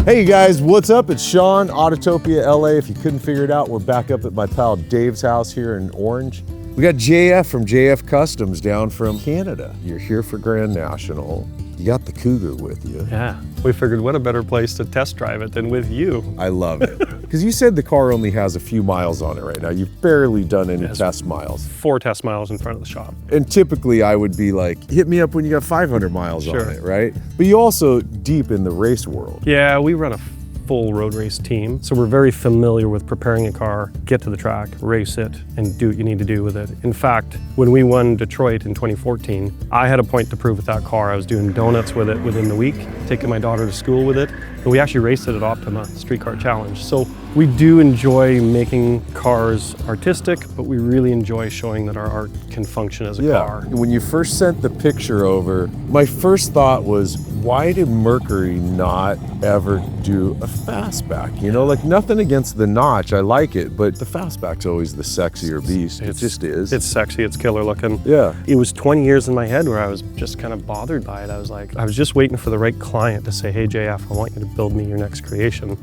Hey guys, what's up? It's Sean, Autotopia LA. If you couldn't figure it out, we're back up at my pal Dave's house here in Orange. We got JF from JF Kustoms down from Canada. You're here for Grand National. You got the Cougar with you. Yeah, we figured what a better place to test drive it than with you. I love it. Because you said the car only has a few miles on it right now. You've barely done any test miles. 4 test miles in front of the shop. And typically I would be like, hit me up when you got 500 miles on it, right? But you also deep in the race world. Yeah, we run a full road race team. So we're very familiar with preparing a car, get to the track, race it, and do what you need to do with it. In fact, when we won Detroit in 2014, I had a point to prove with that car. I was doing donuts with it within the week, taking my daughter to school with it, and we actually raced it at Optima Street Car Challenge. So we do enjoy making cars artistic, but we really enjoy showing that our art can function as a car. When you first sent the picture over, my first thought was, why did Mercury not ever do a fastback? You know, like nothing against the notch, I like it, but the fastback's always the sexier beast. It just is. It's sexy, it's killer looking. Yeah. It was 20 years in my head where I was just kind of bothered by it. I was just waiting for the right client to say, hey JF, I want you to build me your next creation.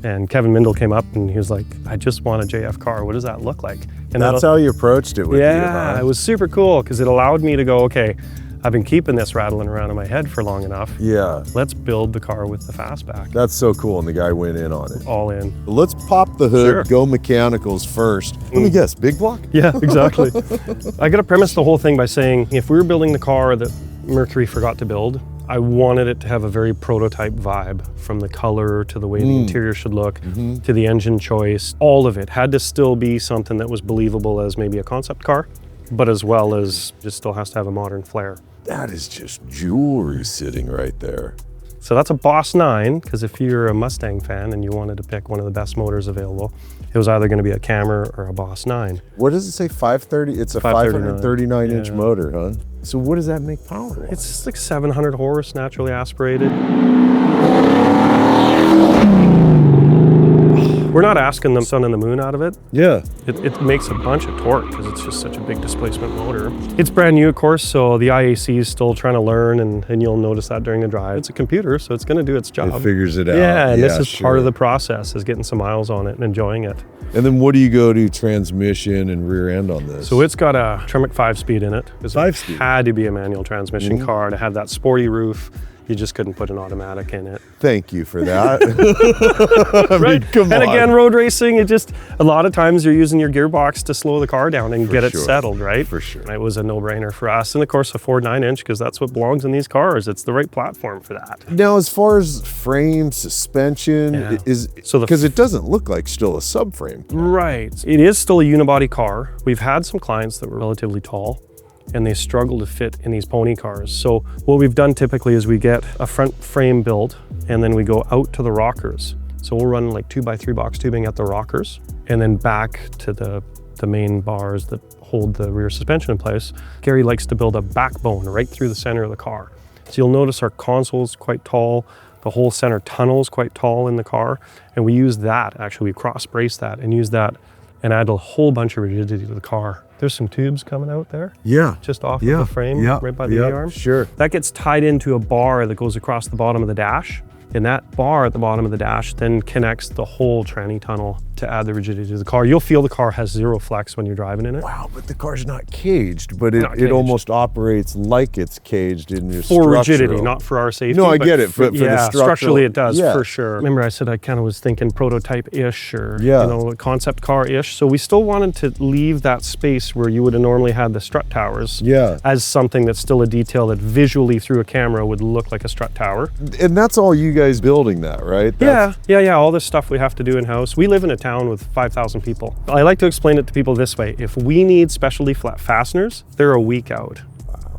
And Kevin Mindel came up and he was like, I just want a JF car. What does that look like? And that's how you approached it with you, huh? It was super cool because it allowed me to go, okay, I've been keeping this rattling around in my head for long enough. Yeah. Let's build the car with the fastback. That's so cool, and the guy went in on it. All in. Let's pop the hood, go mechanicals first. Let me guess, big block? Yeah, exactly. I got to premise the whole thing by saying, if we were building the car that Mercury forgot to build, I wanted it to have a very prototype vibe, from the color to the way the interior should look, to the engine choice. All of it had to still be something that was believable as maybe a concept car, but as well as it still has to have a modern flair. That is just jewelry sitting right there. So that's a Boss 9, because if you're a Mustang fan and you wanted to pick one of the best motors available, it was either going to be a Cammer or a Boss 9. What does it say, 530? It's a 539-inch motor, huh? So what does that make power? It's just like 700 horse, naturally aspirated. We're not asking the sun and the moon out of it. Yeah. It makes a bunch of torque because it's just such a big displacement motor. It's brand new, of course, so the IAC is still trying to learn, and you'll notice that during the drive. It's a computer, so it's going to do its job. It figures it out. Yeah, and this is part of the process, is getting some miles on it and enjoying it. And then what do you go to transmission and rear end on this? So it's got a Tremec 5-speed in it. 5-speed? It had to be a manual transmission car to have that sporty roof. You just couldn't put an automatic in it. Thank you for that. I mean, come on. And again, road racing, it just, a lot of times you're using your gearbox to slow the car down and get it settled, right? For sure. It was a no-brainer for us. And of course, a Ford 9-inch, because that's what belongs in these cars. It's the right platform for that. Now, as far as frame, suspension, because it doesn't look like still a subframe. Right. It is still a unibody car. We've had some clients that were relatively tall, and they struggle to fit in these pony cars. So what we've done typically is we get a front frame built, and then we go out to the rockers. So we'll run like 2x3 box tubing at the rockers, and then back to the main bars that hold the rear suspension in place. Gary likes to build a backbone right through the center of the car. So you'll notice our console is quite tall, the whole center tunnel is quite tall in the car, and we use that, actually we cross brace that and use that and add a whole bunch of rigidity to the car. There's some tubes coming out there. Yeah. Just off of the frame, right by the A-arm. Sure. That gets tied into a bar that goes across the bottom of the dash. And that bar at the bottom of the dash then connects the whole tranny tunnel to add the rigidity to the car. You'll feel the car has zero flex when you're driving in it. Wow, but the car's not caged, but it almost operates like it's caged in your For rigidity, not for our safety. No, I get it, but for the structurally it does, for sure. Remember I said I kind of was thinking prototype-ish or you know, a concept car-ish. So we still wanted to leave that space where you would have normally had the strut towers as something that's still a detail that visually through a camera would look like a strut tower. And that's all you guys building that, right? Yeah, all this stuff we have to do in-house. We live in a town with 5,000 people. I like to explain it to people this way. If we need specialty flat fasteners, they're a week out.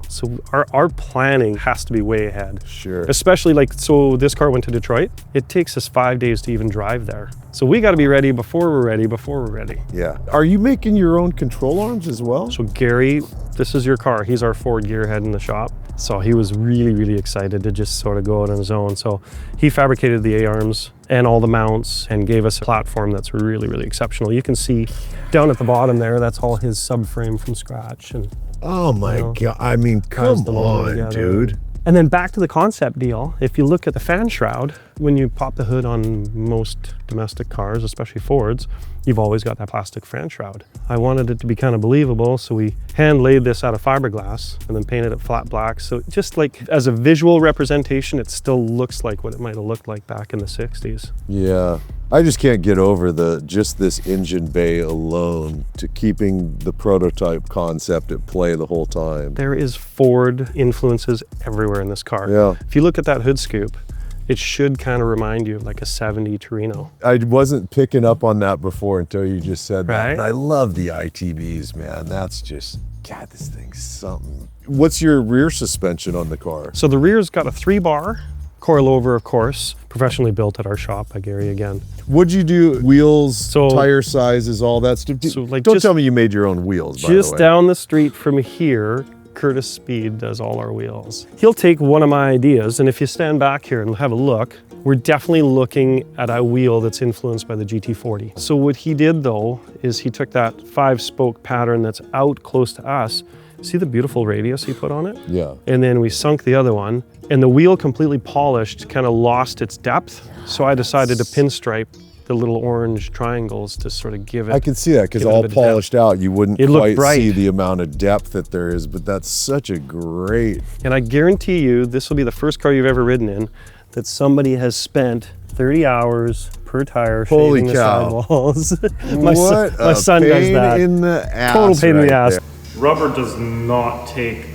So our planning has to be way ahead. Sure. Especially so this car went to Detroit. It takes us 5 days to even drive there. So we got to be ready before we're ready. Yeah. Are you making your own control arms as well? So Gary, this is your car. He's our Ford gearhead in the shop. So he was really excited to just sort of go out on his own. So he fabricated the A-arms and all the mounts and gave us a platform that's really exceptional. You can see down at the bottom there, that's all his subframe from scratch. And oh my God, I mean, come on, dude. And then back to the concept deal, if you look at the fan shroud, When you pop the hood on most domestic cars, especially Fords, you've always got that plastic fan shroud. I wanted it to be kind of believable, so we hand laid this out of fiberglass and then painted it flat black. So just like as a visual representation, it still looks like what it might have looked like back in the 60s. Yeah. I just can't get over just this engine bay alone to keeping the prototype concept at play the whole time. There is Ford influences everywhere in this car. Yeah. If you look at that hood scoop, it should kind of remind you of like a 70 Torino. I wasn't picking up on that before until you just said that. Right. And I love the ITBs, man. That's just, God, this thing's something. What's your rear suspension on the car? So the rear's got a 3-bar, coilover, of course, professionally built at our shop by Gary again. What'd you do? Wheels, So- tire sizes, all that stuff? So, like, Don't just- tell me you made your own wheels, by the way. Just down the street from here, Curtis Speed does all our wheels. He'll take one of my ideas, and if you stand back here and have a look, we're definitely looking at a wheel that's influenced by the GT40. So what he did though, is he took that 5-spoke pattern that's out close to us. See the beautiful radius he put on it? Yeah. And then we sunk the other one, and the wheel completely polished kind of lost its depth. So I decided to pinstripe the little orange triangles to sort of give it. I can see that because give it a all bit of depth. polished out, you wouldn't It looked quite bright. see the amount of depth that there is, but that's such a great. And I guarantee you, this will be the first car you've ever ridden in that somebody has spent 30 hours per tire Holy shaving cow. the sidewalls. What my a son does pain that. in the ass. Total pain in right the ass. there. Rubber does not take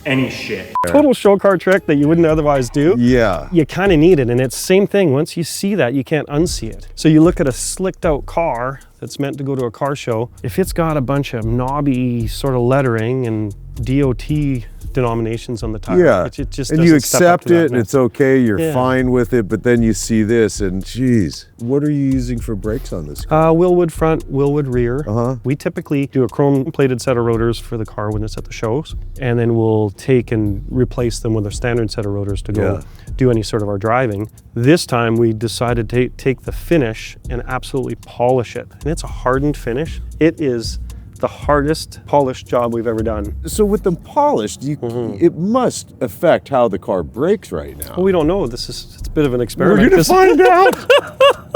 any shit. Total show car trick that you wouldn't otherwise do. Yeah. You kind of need it, and it's same thing. Once you see that, you can't unsee it. So you look at a slicked out car that's meant to go to a car show. If it's got a bunch of knobby sort of lettering and DOT denominations on the tire, Yeah, it just and you doesn't step up accept to that. it, and it's okay. You're Yeah. fine with it, but then you see this, and geez, what are you using for brakes on this? Willwood front, Willwood rear. Uh-huh. We typically do a chrome-plated set of rotors for the car when it's at the shows, and then we'll take and replace them with a standard set of rotors to go Yeah. do any sort of our driving. This time we decided to take the finish and absolutely polish it. And it's a hardened finish. It is the hardest polished job we've ever done. So with them polished, Mm-hmm. it must affect how the car brakes right now. Well, we don't know. It's a bit of an experiment. We're gonna 'cause find out.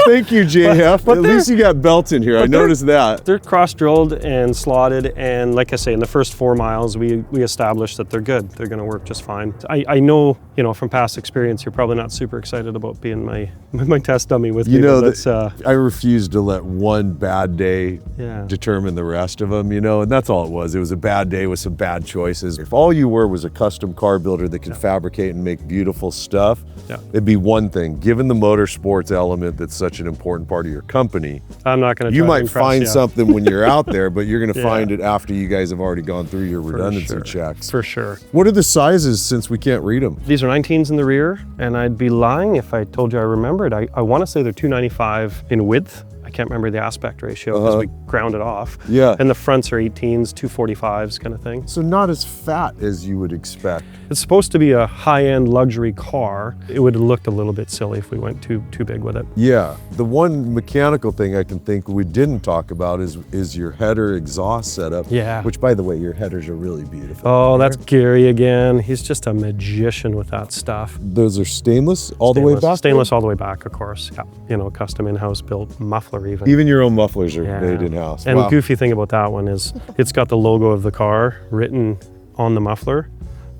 Thank you, JF. but At least you got belts in here. I noticed that. They're cross-drilled and slotted, and like I say, in the first 4 miles, we established that they're good. They're going to work just fine. I know, from past experience, you're probably not super excited about being my test dummy with You me. know but that I refuse to let one bad day Yeah. determine the rest of them, and that's all it was. It was a bad day with some bad choices. If all you were was a custom car builder that can fabricate and make beautiful stuff, Yeah. it'd be one thing. Given the motorsports element that's such an important part of your company, I'm not going to. you might find something when you're out there, but you're going to Yeah. find it after you guys have already gone through your redundancy sure. checks. For sure. What are the sizes, since we can't read them? These are 19s in the rear, and I'd be lying if I told you I remembered. I want to say they're 295 in width. I can't remember the aspect ratio because we ground it off. Yeah. And the fronts are 18s, 245s kind of thing. So not as fat as you would expect. It's supposed to be a high-end luxury car. It would have looked a little bit silly if we went too big with it. Yeah, the one mechanical thing I can think we didn't talk about is your header exhaust setup. Yeah. Which, by the way, your headers are really beautiful. Oh, that's Gary again. He's just a magician with that stuff. Those are stainless all the way back? Stainless all the way back, of course. Yeah. Custom in-house built muffler even. Even your own mufflers are Yeah. made in-house. And Wow. the goofy thing about that one is it's got the logo of the car written on the muffler,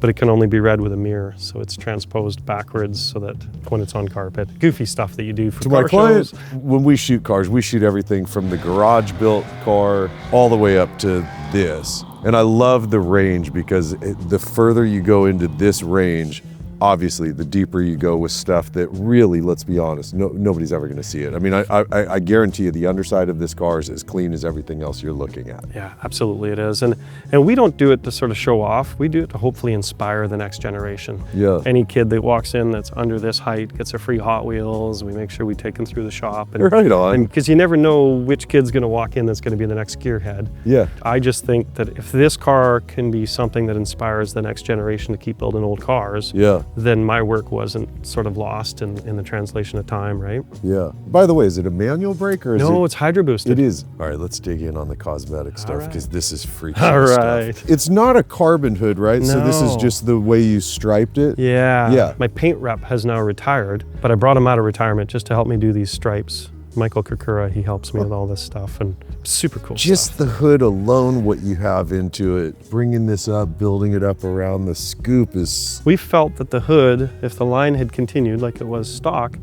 but it can only be read with a mirror. So it's transposed backwards so that when it's on carpet. Goofy stuff that you do for To car my client, shows. when we shoot cars, we shoot everything from the garage-built car all the way up to this. And I love the range because the further you go into this range, obviously, the deeper you go with stuff that really, let's be honest, nobody's ever going to see it. I mean, I guarantee you the underside of this car is as clean as everything else you're looking at. Yeah, absolutely it is. And we don't do it to sort of show off. We do it to hopefully inspire the next generation. Yeah. Any kid that walks in that's under this height gets a free Hot Wheels. We make sure we take them through the shop. And, Right on. Because you never know which kid's going to walk in that's going to be the next gearhead. Yeah. I just think that if this car can be something that inspires the next generation to keep building old cars, Yeah. then my work wasn't sort of lost in the translation of time, right? Yeah. By the way, is it a manual brake or is No, it? it's hydro boosted. It is. All right, let's dig in on the cosmetic stuff right. because this is freaky All stuff. right. It's not a carbon hood, right? So this is No. just the way you striped it? Yeah. Yeah. My paint rep has now retired, but I brought him out of retirement just to help me do these stripes. Michael Kukura, he helps me with all this stuff, and super cool Just stuff. the hood alone, what you have into it, bringing this up, building it up around the scoop is... We felt that the hood, if the line had continued like it was stock,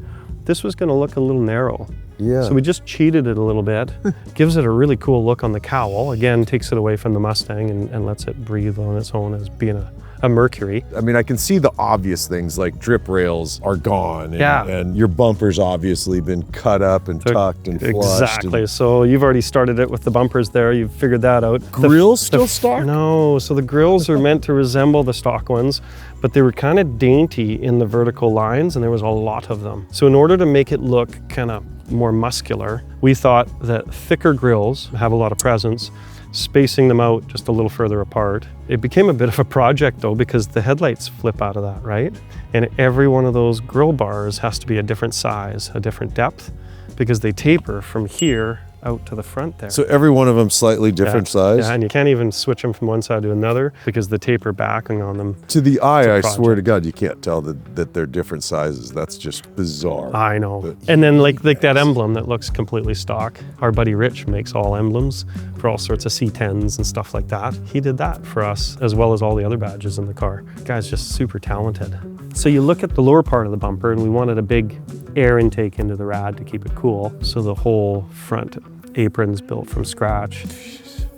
this was going to look a little narrow. Yeah. So we just cheated it a little bit. Gives it a really cool look on the cowl. Again, takes it away from the Mustang and lets it breathe on its own as being a Mercury. I mean, I can see the obvious things like drip rails are gone. And, Yeah. and your bumper's obviously been cut up and tucked and flushed. Exactly. And So you've already started it with the bumpers there. You've figured that out. grills still stock? No. So the grills are meant to resemble the stock ones, but they were kind of dainty in the vertical lines, and there was a lot of them. So in order to make it look kind of more muscular, we thought that thicker grills have a lot of presence, spacing them out just a little further apart. It became a bit of a project though, because the headlights flip out of that, right? And every one of those grill bars has to be a different size, a different depth, because they taper from here out to the front there. So every one of them slightly different size? Yeah, and you can't even switch them from one side to another because the taper backing on them. To the eye, I project. swear to God, you can't tell that they're different sizes. That's just bizarre. I know. But- And then like that emblem that looks completely stock. Our buddy Rich makes all emblems for all sorts of C10s and stuff like that. He did that for us as well as all the other badges in the car. Guy's just super talented. So you look at the lower part of the bumper, and we wanted a big air intake into the rad to keep it cool. So the whole front apron's built from scratch.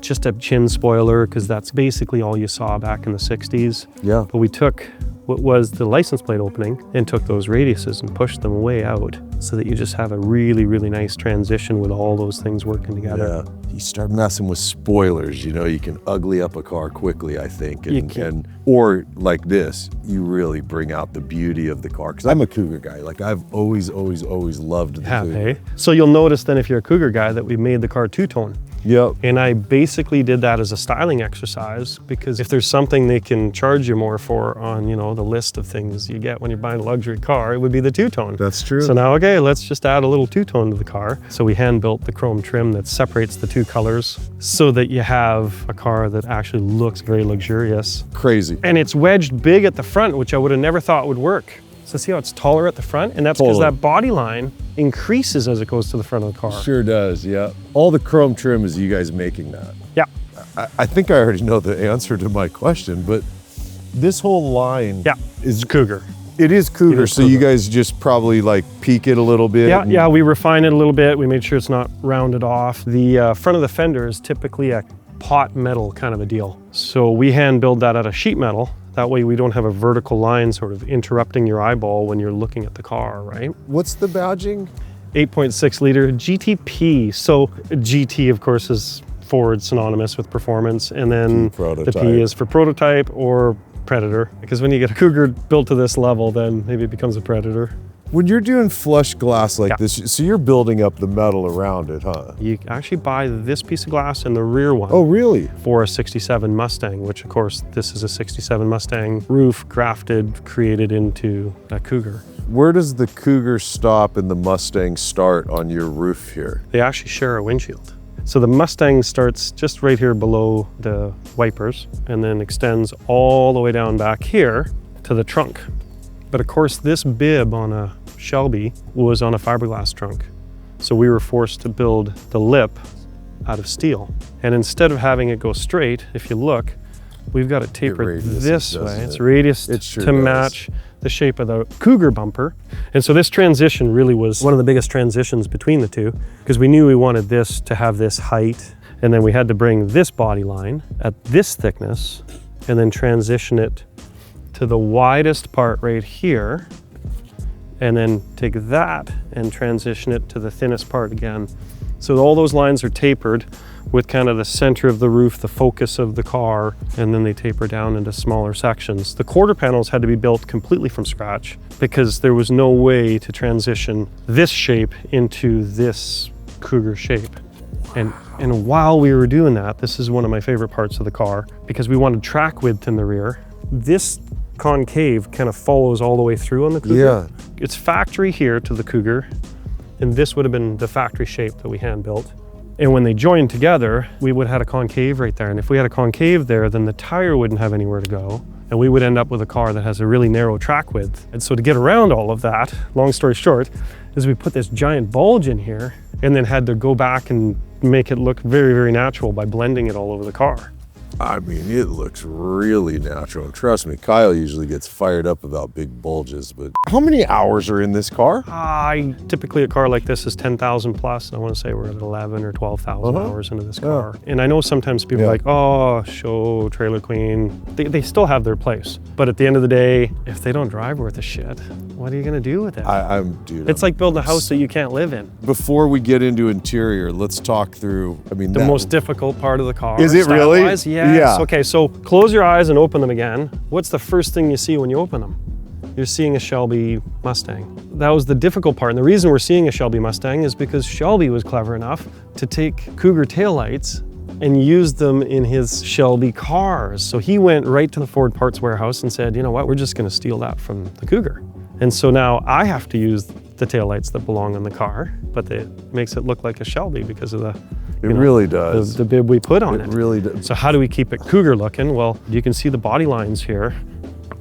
Just a chin spoiler, because that's basically all you saw back in the 60s. Yeah. But we took what was the license plate opening and took those radiuses and pushed them way out so that you just have a really, really nice transition with all those things working together. Yeah. You start messing with spoilers, you know, you can ugly up a car quickly, I think. You And, can. and or like this, you really bring out the beauty of the car. Because I'm a Cougar guy. Like I've always loved the Cougar. Hey? So you'll notice then if you're a Cougar guy that we made the car two-tone. Yep. And I basically did that as a styling exercise because if there's something they can charge you more for on, you know, the list of things you get when you're buying a luxury car, it would be the two-tone. That's true. So now, okay, let's just add a little two-tone to the car. So we hand-built the chrome trim that separates the two colors so that you have a car that actually looks very luxurious. Crazy. And it's wedged big at the front, which I would have never thought would work. So see how it's taller at the front? And that's because Totally. that body line increases as it goes to the front of the car. Sure does, yeah. All the chrome trim is you guys making that. Yeah. I think I already know the answer to my question, but this whole line Yeah. is Cougar. It is Cougar, It is so you Cougar. guys just probably like peak it a little bit. Yeah, and- yeah, we refine it a little bit. We made sure it's not rounded off. The front of the fender is typically a pot metal kind of a deal. So we hand build that out of sheet metal. That way we don't have a vertical line sort of interrupting your eyeball when you're looking at the car, right? What's the badging? 8.6 liter GTP. So GT, of course, is Ford synonymous with performance. And then P, the prototype. P is for prototype or Predator. Because when you get a Cougar built to this level, then maybe it becomes a Predator. When you're doing flush glass like Yeah. this, so you're building up the metal around it, huh? You actually buy this piece of glass and the rear one. Oh, really? For a 67 Mustang, which of course this is a 67 Mustang roof grafted, created into a Cougar. Where does the Cougar stop and the Mustang start on your roof here? They actually share a windshield. So the Mustang starts just right here below the wipers and then extends all the way down back here to the trunk. But of course this bib on a Shelby was on a fiberglass trunk. So we were forced to build the lip out of steel. And instead of having it go straight, if you look, we've got it tapered radiuses, this way. doesn't It's it? radiused It sure to does. match the shape of the Cougar bumper. And so this transition really was one of the biggest transitions between the two because we knew we wanted this to have this height and then we had to bring this body line at this thickness and then transition it to the widest part right here and then take that and transition it to the thinnest part again. So all those lines are tapered with kind of the center of the roof, the focus of the car, and then they taper down into smaller sections. The quarter panels had to be built completely from scratch because there was no way to transition this shape into this Cougar shape. And while we were doing that, this is one of my favorite parts of the car because we wanted track width in the rear. This concave kind of follows all the way through on the Cougar. Yeah. It's factory here to the Cougar, and this would have been the factory shape that we hand built. And when they joined together, we would have had a concave right there. And if we had a concave there, then the tire wouldn't have anywhere to go. And we would end up with a car that has a really narrow track width. And so to get around all of that, long story short, is we put this giant bulge in here and then had to go back and make it look very, very natural by blending it all over the car. I mean, it looks really natural. Trust me, Kyle usually gets fired up about big bulges, but how many hours are in this car? Typically a car like this is 10,000 plus. I want to say we're at 11 or 12,000 hours into this car. And I know sometimes people are like, oh, show, trailer queen. They still have their place. But at the end of the day, if they don't drive worth a shit, what are you going to do with it? It's like building a house that you can't live in. Before we get into interior, let's talk through, the most difficult part of the car. Is it really? Yes. Yeah. Okay, so close your eyes and open them again. What's the first thing you see when you open them? You're seeing a Shelby Mustang. That was the difficult part. And the reason we're seeing a Shelby Mustang is because Shelby was clever enough to take Cougar taillights and use them in his Shelby cars. So he went right to the Ford parts warehouse and said, you know what, we're just gonna steal that from the Cougar. And so now I have to use the taillights that belong on the car, but it makes it look like a Shelby because of the really does. The bib we put on it. It really does. So how do we keep it Cougar looking? Well, you can see the body lines here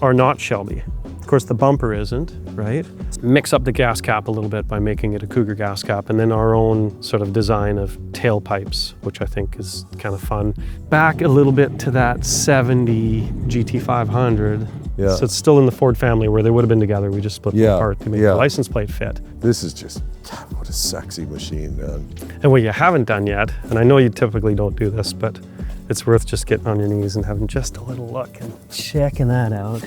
are not Shelby. Of course, the bumper isn't, right? Mix up the gas cap a little bit by making it a Cougar gas cap, and then our own sort of design of tailpipes, which I think is kind of fun. Back a little bit to that 70 GT500. Yeah. So it's still in the Ford family where they would have been together. We just split them apart to make the license plate fit. This is just, God, what a sexy machine, man. And what you haven't done yet, and I know you typically don't do this, but it's worth just getting on your knees and having just a little look and checking that out.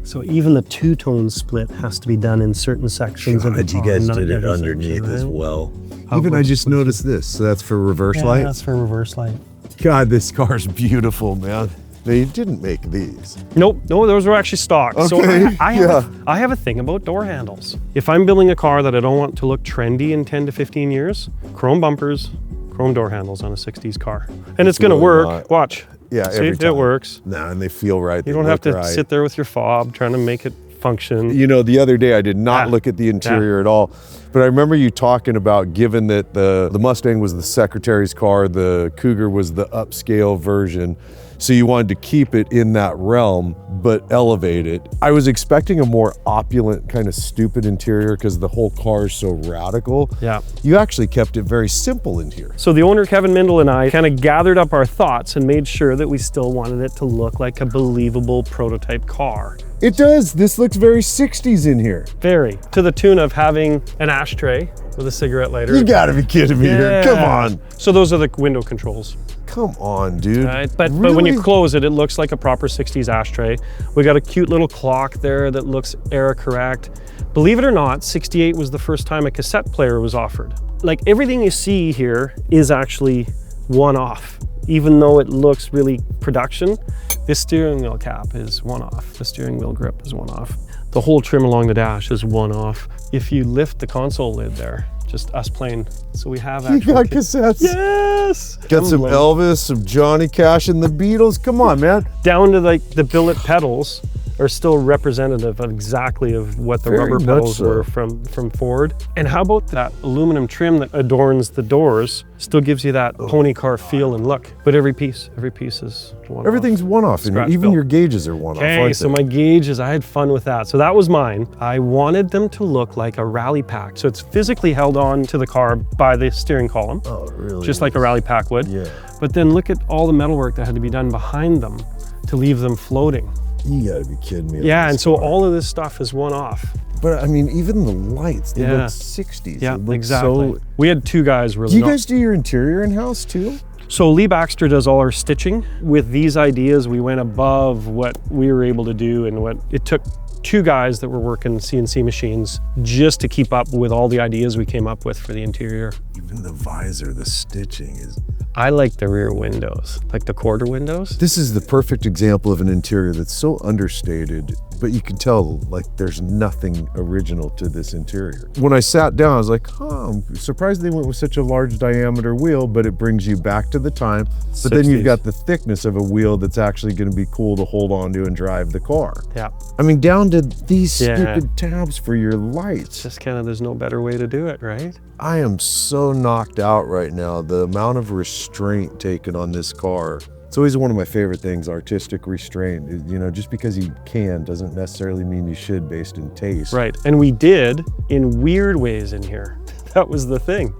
So even the two-tone split has to be done in certain sections of the car. You guys did it underneath as well. Even I just noticed this. So that's for reverse light? Yeah, that's for reverse light. God, this car's beautiful, man. Now, you didn't make these. Nope, no, those were actually stock. Okay, So I have a thing about door handles. If I'm building a car that I don't want to look trendy in 10 to 15 years, chrome bumpers, chrome door handles on a 60s car. And it's gonna work, watch. Yeah, see, every time. It works. Nah, and they feel right. You don't have to sit there with your fob trying to make it function. You know, the other day I did not look at the interior at all, but I remember you talking about, given that the Mustang was the secretary's car, the Cougar was the upscale version, so you wanted to keep it in that realm, but elevate it. I was expecting a more opulent, kind of stupid interior because the whole car is so radical. Yeah. You actually kept it very simple in here. So the owner, Kevin Mindel, and I kind of gathered up our thoughts and made sure that we still wanted it to look like a believable prototype car. It does. This looks very 60s in here. Very. To the tune of having an ashtray with a cigarette lighter. You gotta be kidding me here. Come on. So those are the window controls. Come on, dude. Right? But when you close it, it looks like a proper 60s ashtray. We got a cute little clock there that looks era correct. Believe it or not, 68 was the first time a cassette player was offered. Like everything you see here is actually one-off. Even though it looks really production, this steering wheel cap is one-off. The steering wheel grip is one-off. The whole trim along the dash is one-off. If you lift the console lid there, just us playing. So we have actual... You got cassettes. Yes! Got some Elvis, some Johnny Cash and the Beatles. Come on, man. Down to like the billet pedals are still representative of exactly of what the rubber pedals were from Ford. And how about that aluminum trim that adorns the doors? Still gives you that pony car feel and look. But every piece is one-off. Everything's one-off, and even your gauges are one-off. Okay, so my gauges, I had fun with that. So that was mine. I wanted them to look like a rally pack. So it's physically held on to the car by the steering column. Oh, really? Just like a rally pack would. Yeah. But then look at all the metalwork that had to be done behind them to leave them floating. You gotta be kidding me. Yeah, and so all of this stuff is one-off. But I mean, even the lights, they look 60s. Yeah, look exactly. So... We had two guys really. Do you guys do your interior in-house too? So Lee Baxter does all our stitching. With these ideas, we went above what we were able to do, and what it took two guys that were working CNC machines just to keep up with all the ideas we came up with for the interior. Even the visor, the stitching is... I like the rear windows, like the quarter windows. This is the perfect example of an interior that's so understated, but you can tell like there's nothing original to this interior. When I sat down, I was like, I'm surprised they went with such a large diameter wheel, but it brings you back to the time. But then you've got the thickness of a wheel that's actually going to be cool to hold on to and drive the car. Yeah. I mean, down to these stupid tabs for your lights. Just kind of, there's no better way to do it, right? I am so knocked out right now. The amount of restraint taken on this car. It's always one of my favorite things, artistic restraint. You know, just because you can doesn't necessarily mean you should based in taste. Right, and we did in weird ways in here. That was the thing.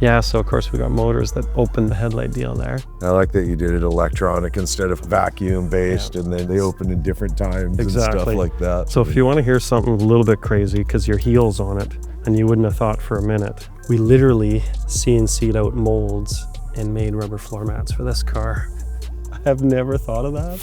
Yeah, so of course we got motors that open the headlight deal there. I like that you did it electronic instead of vacuum based, and then they open in different times and stuff like that. So if you want to hear something a little bit crazy, because your heel's on it, and you wouldn't have thought for a minute, we literally CNC'd out molds and made rubber floor mats for this car. I have never thought of that.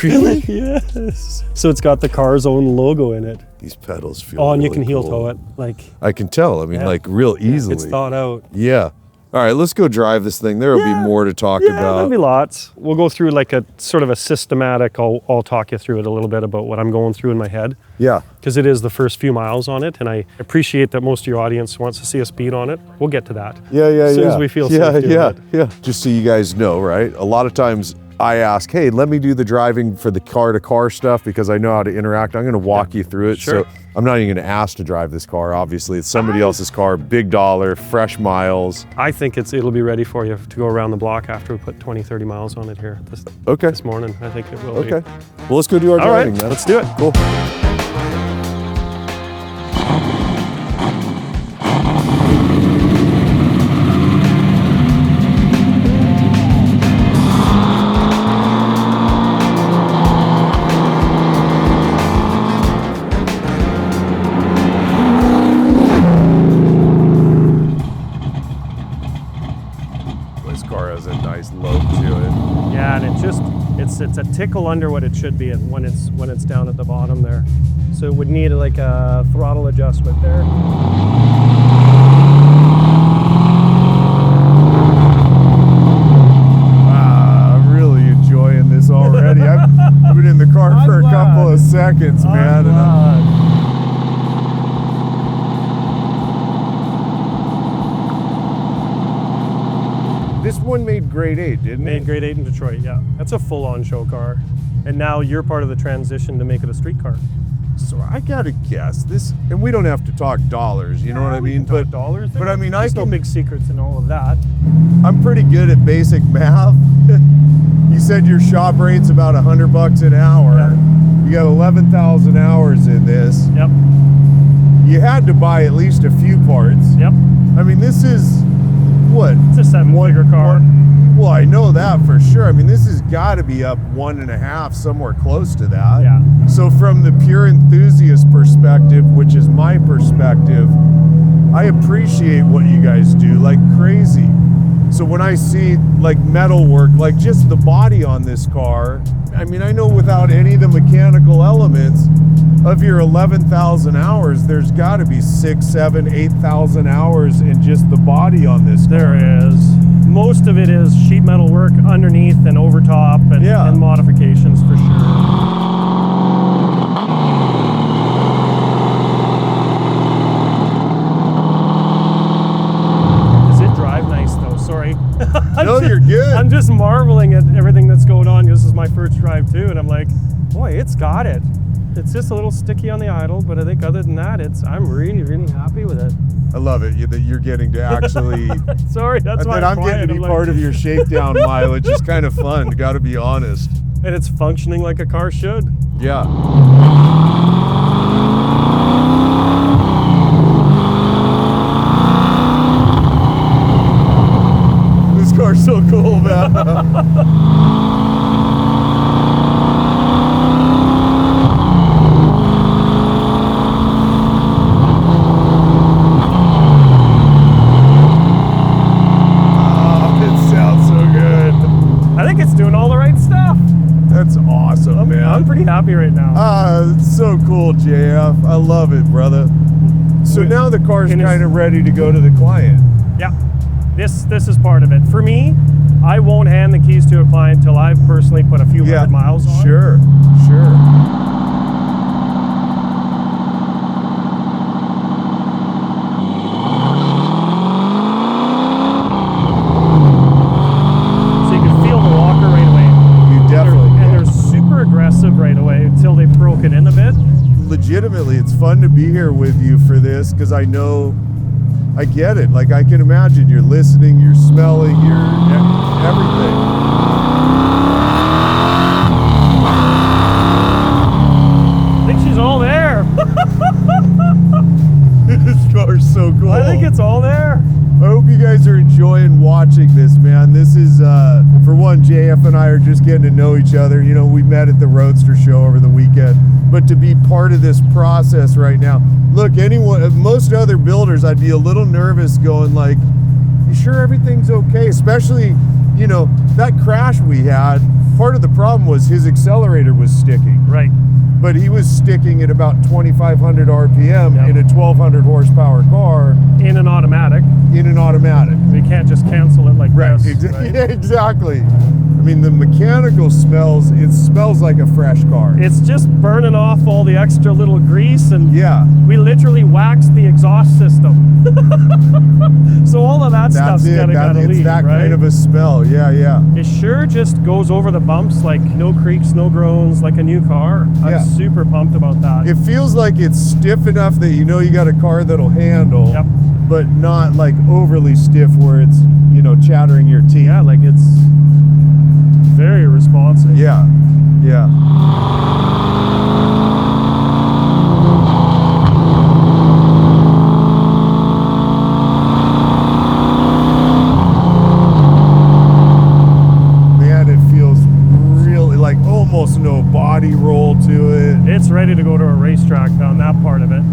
Really? Yes. So it's got the car's own logo in it. These pedals feel Oh, and really you can heel cool. toe it. Like, I can tell. I mean, like real easily. it's thought out. Yeah. All right, let's go drive this thing. There'll be more to talk about. There'll be lots. We'll go through like a sort of a systematic, I'll talk you through it a little bit about what I'm going through in my head. Yeah. Because it is the first few miles on it, and I appreciate that most of your audience wants to see us beat on it. We'll get to that. Yeah. As soon as we feel safe doing it. Yeah. Just so you guys know, right? A lot of times I ask, hey, let me do the driving for the car-to-car stuff because I know how to interact. I'm going to walk you through it. Sure. So I'm not even going to ask to drive this car. Obviously, it's somebody else's car, big dollar, fresh miles. I think it'll be ready for you to go around the block after we put 20, 30 miles on it here this morning. I think it will be. Okay. Well, let's go do our driving, man. Let's do it. Cool. It's a tickle under what it should be when it's down at the bottom there. So it would need like a throttle adjustment there. I'm really enjoying this already. I've been in the car for a couple of seconds, man. This one made grade 8, didn't it? Made grade 8 in Detroit, yeah. That's a full-on show car. And now you're part of the transition to make it a street car. So I gotta guess this, and we don't have to talk dollars, you know what I mean? But dollars. But I mean, there's no big secrets in all of that. I'm pretty good at basic math. You said your shop rate's about $100 an hour. Yeah. You got 11,000 hours in this. Yep. You had to buy at least a few parts. Yep. I mean, this is what? It's a 7-figure car. Well, I know that for sure. I mean, this has got to be up 1.5, somewhere close to that. Yeah. So from the pure enthusiast perspective, which is my perspective, I appreciate what you guys do like crazy. So when I see like metal work, like just the body on this car, I mean, I know without any of the mechanical elements of your 11,000 hours, there's got to be 6, 7, 8,000 hours in just the body on this car. There is. Most of it is sheet metal work underneath and over top and modifications for sure. Sorry. No, you're good. I'm just marveling at everything that's going on. This is my first drive too, and I'm like, boy, it's got it. It's just a little sticky on the idle, but I think other than that, I'm really, really happy with it. I love it that you're getting to actually. Sorry, that's why I'm getting to be part of your shakedown mileage. It's kind of fun, got to be honest. And it's functioning like a car should. Yeah. Car's so cool, man. It sounds so good. I think it's doing all the right stuff. That's awesome, man. I'm pretty happy right now. It's so cool, JF. I love it, brother. So now the car's kind of ready to go to the client. Yeah. This is part of it. For me, I won't hand the keys to a client until I've personally put a few hundred miles on. Sure. soak it in a bit. Legitimately, it's fun to be here with you for this because I know, I get it. Like I can imagine you're listening, you're smelling, you're everything. I think she's all there. This car's so cool. I think it's all there. I hope you guys are enjoying watching this, man. This is, for one, JF and I are just getting to know each other. You know, we met at the Roadster show over the weekend. But to be part of this process right now, look, most other builders, I'd be a little nervous going like, you sure everything's okay? Especially, you know, that crash we had, part of the problem was his accelerator was sticking. Right. But he was sticking at about 2,500 RPM in a 1,200 horsepower car. In an automatic. We can't just cancel it like this. Right? Yeah, exactly. I mean, the mechanical smells, it smells like a fresh car. It's just burning off all the extra little grease, and we literally waxed the exhaust system. So all of that stuff's gotta leave, it's that right? kind of a smell, yeah. It sure just goes over the bumps like no creaks, no groans, like a new car. I'm super pumped about that. It feels like it's stiff enough that you know you got a car that'll handle, but not like overly stiff where it's, you know, chattering your teeth. Yeah, like it's very responsive. Yeah. Man, it feels really like almost no body roll to it. It's ready to go to a racetrack on that part of it.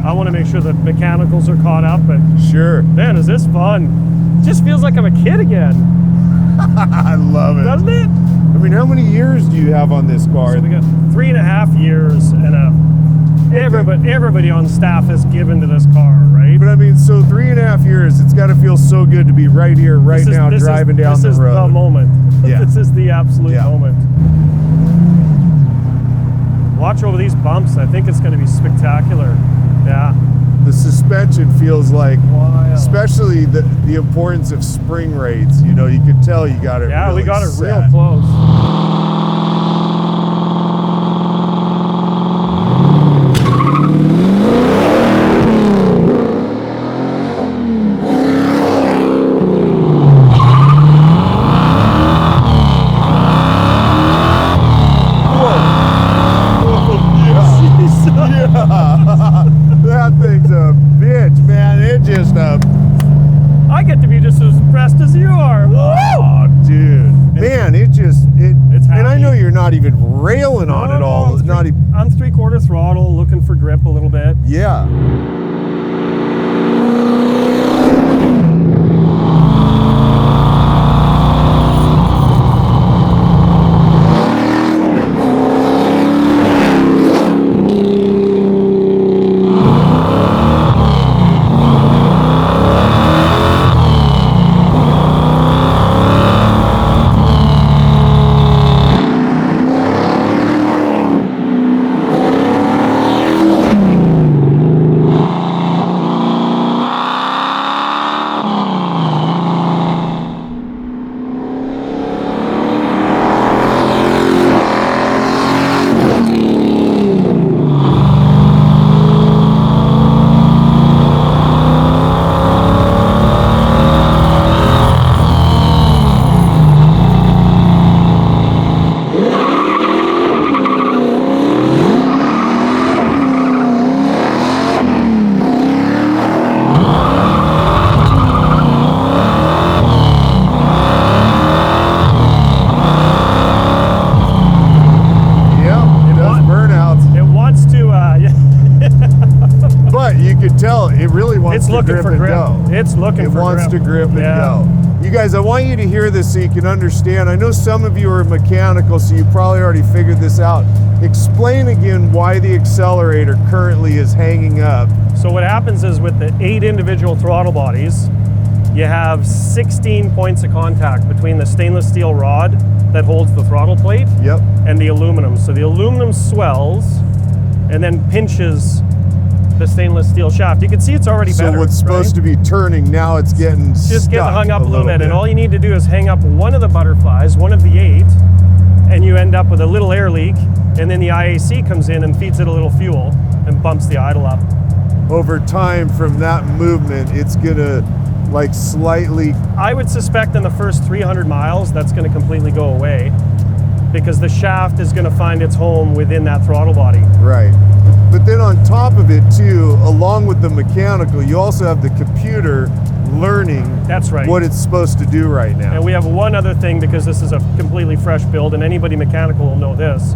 I want to make sure the mechanicals are caught up, but sure. Man, is this fun. It just feels like I'm a kid again. I love it. Doesn't it? I mean, how many years do you have on this car? So we got 3.5 years, and everybody on staff has given to this car, right? But I mean, so 3.5 years, it's got to feel so good to be right here, now, driving down the road. This is the moment. Yeah. This is the absolute moment. Watch over these bumps. I think it's going to be spectacular. Yeah. The suspension feels like, especially the importance of spring rates. You know, you could tell you got it. Yeah, really we got it set. real close. That thing's a bitch, man. It just I get to be just as impressed as you are. Oh, dude. Man, it's happy. And I know you're not even railing on it all. It's not even. I'm 3/4 throttle, looking for grip a little bit. Yeah. It really wants to grip and go. It's looking for grip. It wants to grip and go. You guys, I want you to hear this so you can understand. I know some of you are mechanical, so you probably already figured this out. Explain again why the accelerator currently is hanging up. So what happens is with the 8 individual throttle bodies, you have 16 points of contact between the stainless steel rod that holds the throttle plate and the aluminum. So the aluminum swells and then pinches the stainless steel shaft. You can see it's already better. So what's supposed to be turning, now it's getting just getting hung up a little bit. And all you need to do is hang up one of the butterflies, one of the 8, and you end up with a little air leak, And then the IAC comes in and feeds it a little fuel and bumps the idle up. Over time from that movement, it's gonna like slightly. I would suspect in the first 300 miles, that's gonna completely go away because the shaft is gonna find its home within that throttle body. Right. But then on top of it too, along with the mechanical, you also have the computer learning That's right. what it's supposed to do right now. And we have one other thing, because this is a completely fresh build and anybody mechanical will know this,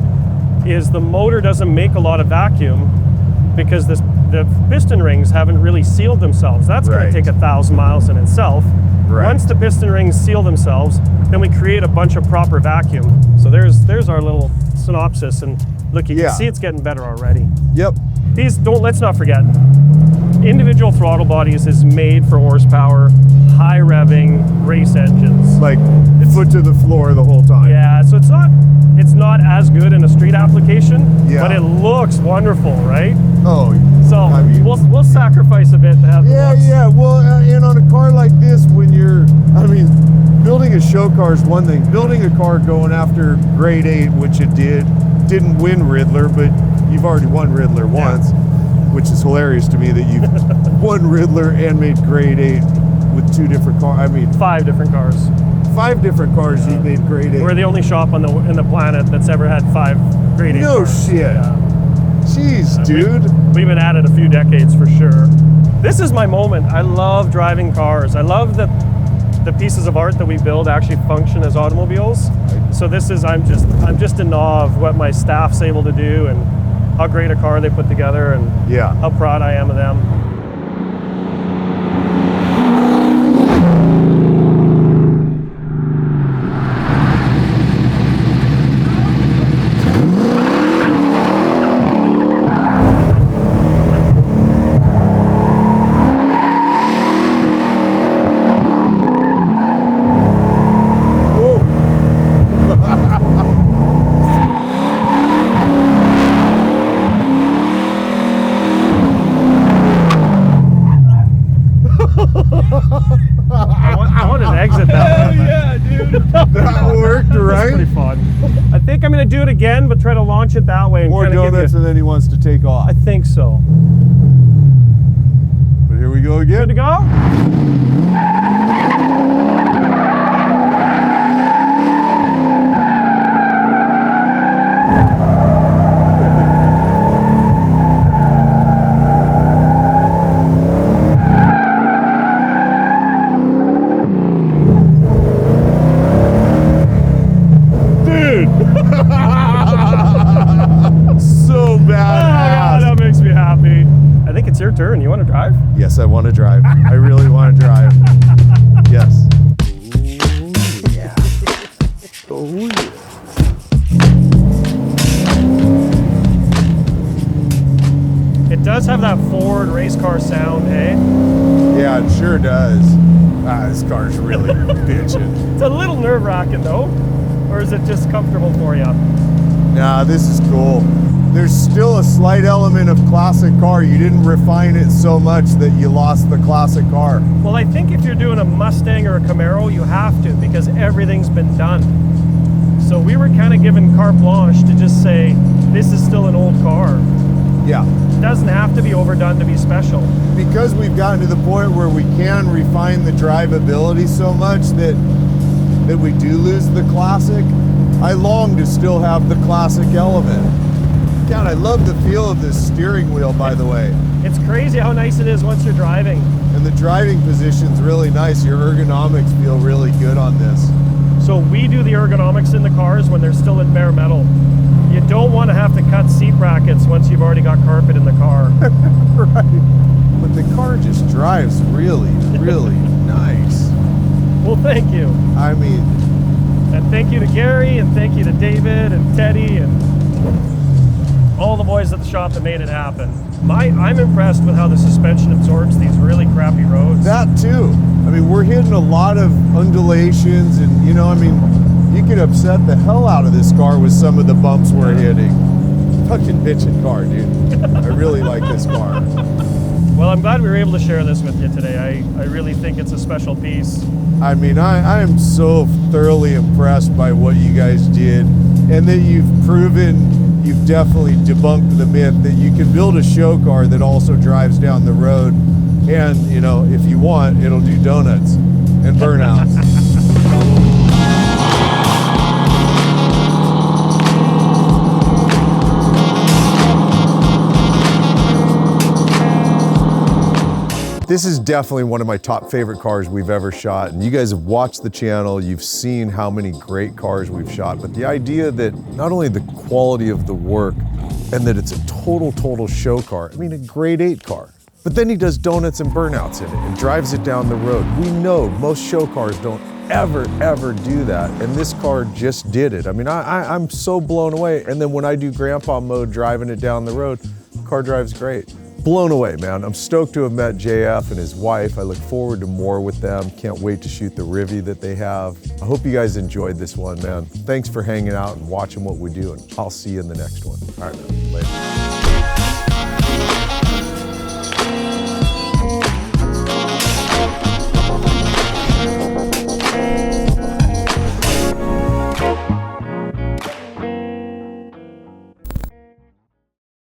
is the motor doesn't make a lot of vacuum because the piston rings haven't really sealed themselves. That's going Right. to take 1,000 miles in itself. Right. Once the piston rings seal themselves, then we create a bunch of proper vacuum. So there's our little synopsis, and look, you Yeah. can see it's getting better already. Yep. Let's not forget, individual throttle bodies is made for horsepower, high revving race engines. Like foot to the floor the whole time. Yeah, so it's not as good in a street application, Yeah. but it looks wonderful, right? Oh. So I mean, we'll sacrifice a bit to have the yeah, looks. yeah. Well, and on a car like this, when you're, I mean, building a show car is one thing. Building a car going after grade 8, which it didn't win Riddler, but you've already won Riddler once, which is hilarious to me that you've won Riddler and made grade 8 with 2 different cars. I mean, 5 different cars. 5 different cars you made grade 8. We're the only shop in the planet that's ever had 5 grade 8 No cars. shit. Yeah. Jeez, dude. We've been at it a few decades for sure. This is my moment. I love driving cars. I love that the pieces of art that we build actually function as automobiles. So I'm just in awe of what my staff's able to do and how great a car they put together, and Yeah. how proud I am of them. I want an exit that way. Yeah, dude. That worked, That's right? pretty fun. I think I'm gonna do it again, but try to launch it that way and More kind of give donuts, you. and then he wants to take off. I think so. But here we go Good to again. go? Dude! So Oh, badass. that makes me happy. I think it's your turn. You want to drive? Yes, I want to drive. I really want to drive. Yes. Oh, yeah. It does have that Ford race car sound, eh? Yeah, it sure does. This car's really bitching. It's a little nerve-wracking though, or is it just comfortable for you? Nah, this is cool. There's still a slight element of classic car. You didn't refine it so much that you lost the classic car. Well, I think if you're doing a Mustang or a Camaro, you have to, because everything's been done. So we were kind of given carte blanche to just say, this is still an old car. Yeah. It doesn't have to be overdone to be special. Because we've gotten to the point where we can refine the drivability so much that we do lose the classic, I long to still have the classic element. God, I love the feel of this steering wheel, by the way. It's crazy how nice it is once you're driving. And the driving position's really nice. Your ergonomics feel really good on this. So we do the ergonomics in the cars when they're still in bare metal. You don't want to have to cut seat brackets once you've already got carpet in the car. Right. But the car just drives really, really nice. Well, thank you. I mean, And thank you to Gary, and thank you to David and Teddy and all the boys at the shop that made it happen. I'm impressed with how the suspension absorbs these really crappy roads. that too. I mean, we're hitting a lot of undulations, and you know, I mean, you could upset the hell out of this car with some of the bumps we're hitting. Fucking bitchin' car, dude. I really like this car. Well, I'm glad we were able to share this with you today. I really think it's a special piece. I mean, I am so thoroughly impressed by what you guys did, and that you've proven you've definitely debunked the myth that you can build a show car that also drives down the road, and you know, if you want, it'll do donuts and burnouts. This is definitely one of my top favorite cars we've ever shot. And you guys have watched the channel, you've seen how many great cars we've shot, but the idea that not only the quality of the work and that it's a total show car, I mean a grade 8 car, but then he does donuts and burnouts in it and drives it down the road. We know most show cars don't ever do that, and this car just did it. I mean, I'm so blown away. And then when I do grandpa mode driving it down the road, the car drives great. Blown away, man. I'm stoked to have met JF and his wife. I look forward to more with them. Can't wait to shoot the Rivy that they have. I hope you guys enjoyed this one, man. Thanks for hanging out and watching what we do, and I'll see you in the next one. All right, man. Later.